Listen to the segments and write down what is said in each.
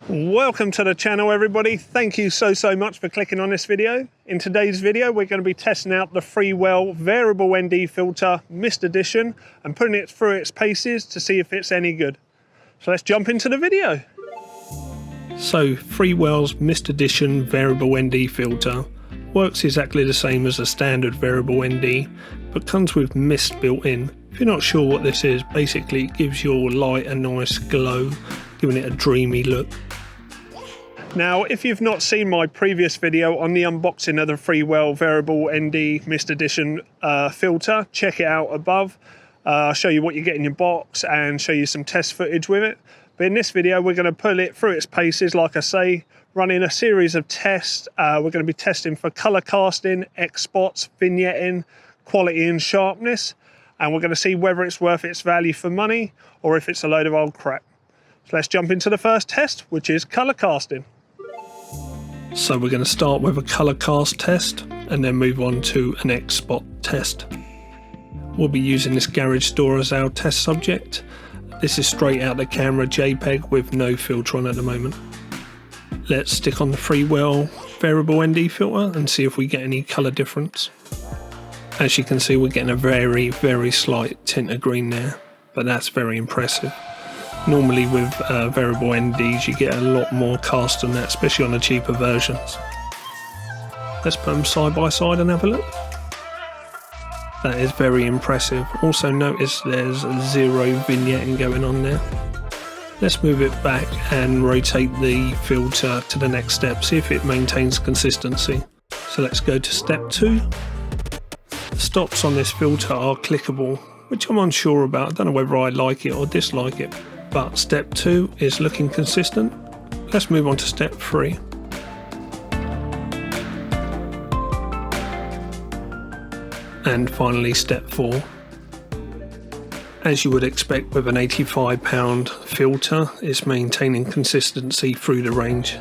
Welcome to the channel, everybody. Thank you so much for clicking on this video. In today's video we're going to be testing out the Freewell variable ND filter MIST edition and putting it through its paces to see if it's any good. So let's jump into the video. So Freewell's MIST edition variable ND filter works exactly the same as a standard variable ND, but comes with MIST built in. If you're not sure what this is, basically it gives your light a nice glow, giving it a dreamy look. Now, if you've not seen my previous video on the unboxing of the Freewell variable ND MIST edition filter, check it out above. I'll show you what you get in your box and show you some test footage with it. But in this video, we're going to put it through its paces, like I say, running a series of tests. We're going to be testing for color casting, X-spots, vignetting, quality and sharpness. And we're going to see whether it's worth its value for money or if it's a load of old crap. So let's jump into the first test, which is color casting. So we're going to start with a color cast test and then move on to an X-spot test. We'll be using this garage door as our test subject. This is straight out the camera JPEG with no filter on at the moment. Let's stick on the Freewell variable ND filter and see if we get any color difference. As you can see, we're getting a very slight tint of green there, but that's very impressive. Normally with variable NDs you get a lot more cast than that, especially on the cheaper versions. Let's put them side by side and have a look. That is very impressive. Also notice there's zero vignetting going on there. Let's move it back and rotate the filter to the next step, see if it maintains consistency. So let's go to step 2. The stops on this filter are clickable, which I'm unsure about. I don't know whether I like it or dislike it. But step 2 is looking consistent. Let's move on to step 3. And finally step 4. As you would expect with an £85 filter, it's maintaining consistency through the range.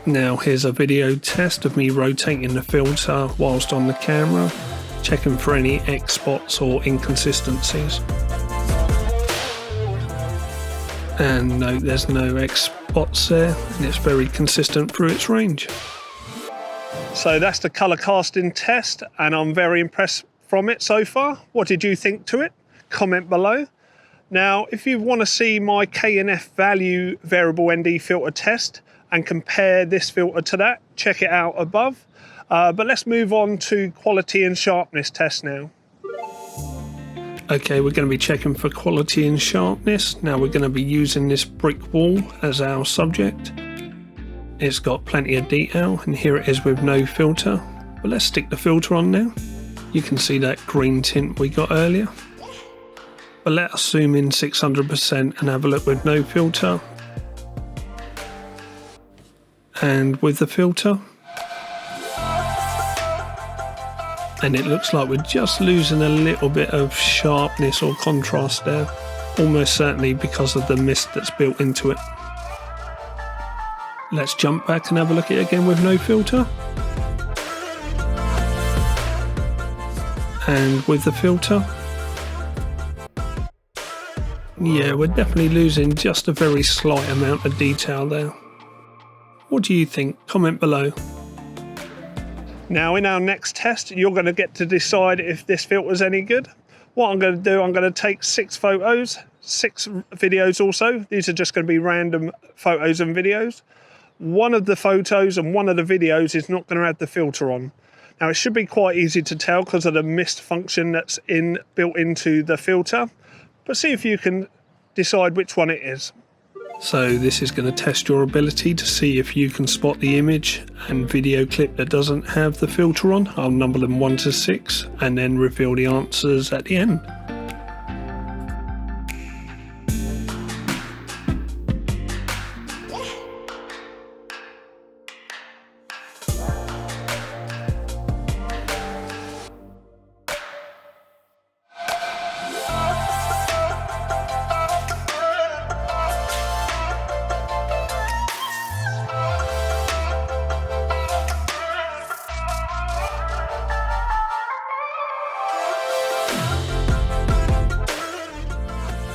Now here's a video test of me rotating the filter whilst on the camera, checking for any X-spots or inconsistencies. And no, there's no X-spots there, and it's very consistent through its range. So that's the color casting test, and I'm very impressed from it so far. What did you think to it? Comment below. Now, if you want to see my K&F value variable ND filter test and compare this filter to that, check it out above. But let's move on to quality and sharpness test now. Okay, we're going to be checking for quality and sharpness. Now we're going to be using this brick wall as our subject. It's got plenty of detail, and here it is with no filter. But let's stick the filter on now. You can see that green tint we got earlier. But let us zoom in 600% and have a look with no filter. And with the filter. And it looks like we're just losing a little bit of sharpness or contrast there, almost certainly because of the mist that's built into it. Let's jump back and have a look at it again with no filter. And with the filter. Yeah, we're definitely losing just a very slight amount of detail there. What do you think? Comment below. Now in our next test, you're going to get to decide if this filter is any good. What I'm going to do, I'm going to take 6 photos, 6 videos also. These are just going to be random photos and videos. One of the photos and one of the videos is not going to have the filter on. Now it should be quite easy to tell because of the mist function that's built into the filter. But see if you can decide which one it is. So this is going to test your ability to see if you can spot the image and video clip that doesn't have the filter on. I'll number them 1 to 6 and then reveal the answers at the end.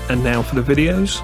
And now for the videos.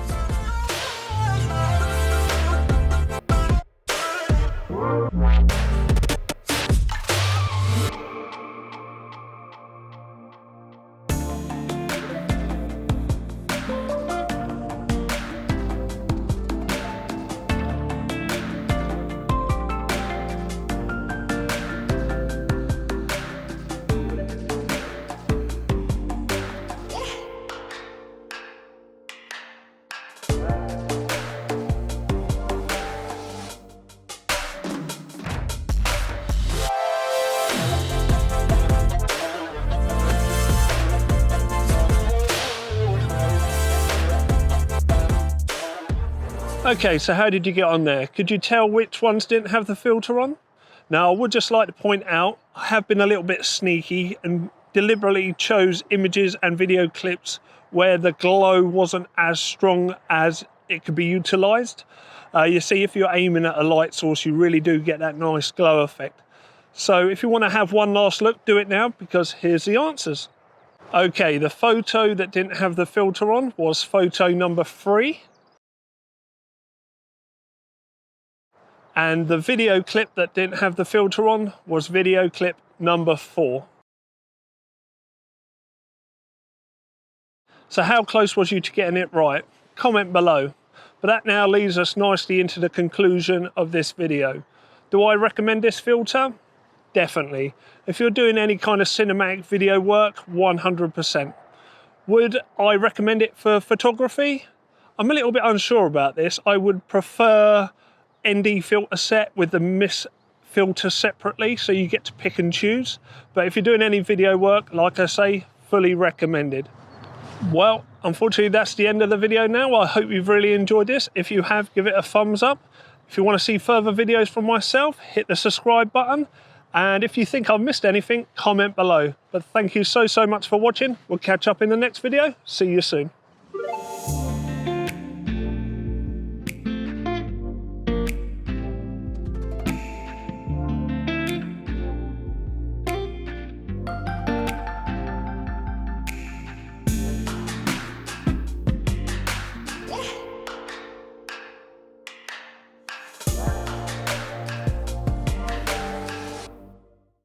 Okay, so how did you get on there? Could you tell which ones didn't have the filter on? Now, I would just like to point out, I have been a little bit sneaky and deliberately chose images and video clips where the glow wasn't as strong as it could be utilised. You see, if you're aiming at a light source, you really do get that nice glow effect. So if you want to have one last look, do it now, because here's the answers. Okay, the photo that didn't have the filter on was photo number 3. And the video clip that didn't have the filter on was video clip number 4. So how close was you to getting it right? Comment below. But that now leads us nicely into the conclusion of this video. Do I recommend this filter? Definitely. If you're doing any kind of cinematic video work, 100%. Would I recommend it for photography? I'm a little bit unsure about this. I would prefer ND filter set with the MIST filter separately, so you get to pick and choose. But if you're doing any video work, like I say, fully recommended. Well, unfortunately, that's the end of the video now. I hope you've really enjoyed this. If you have, give it a thumbs up. If you want to see further videos from myself, hit the subscribe button. And if you think I've missed anything, comment below. But thank you so much for watching. We'll catch up in the next video. See you soon.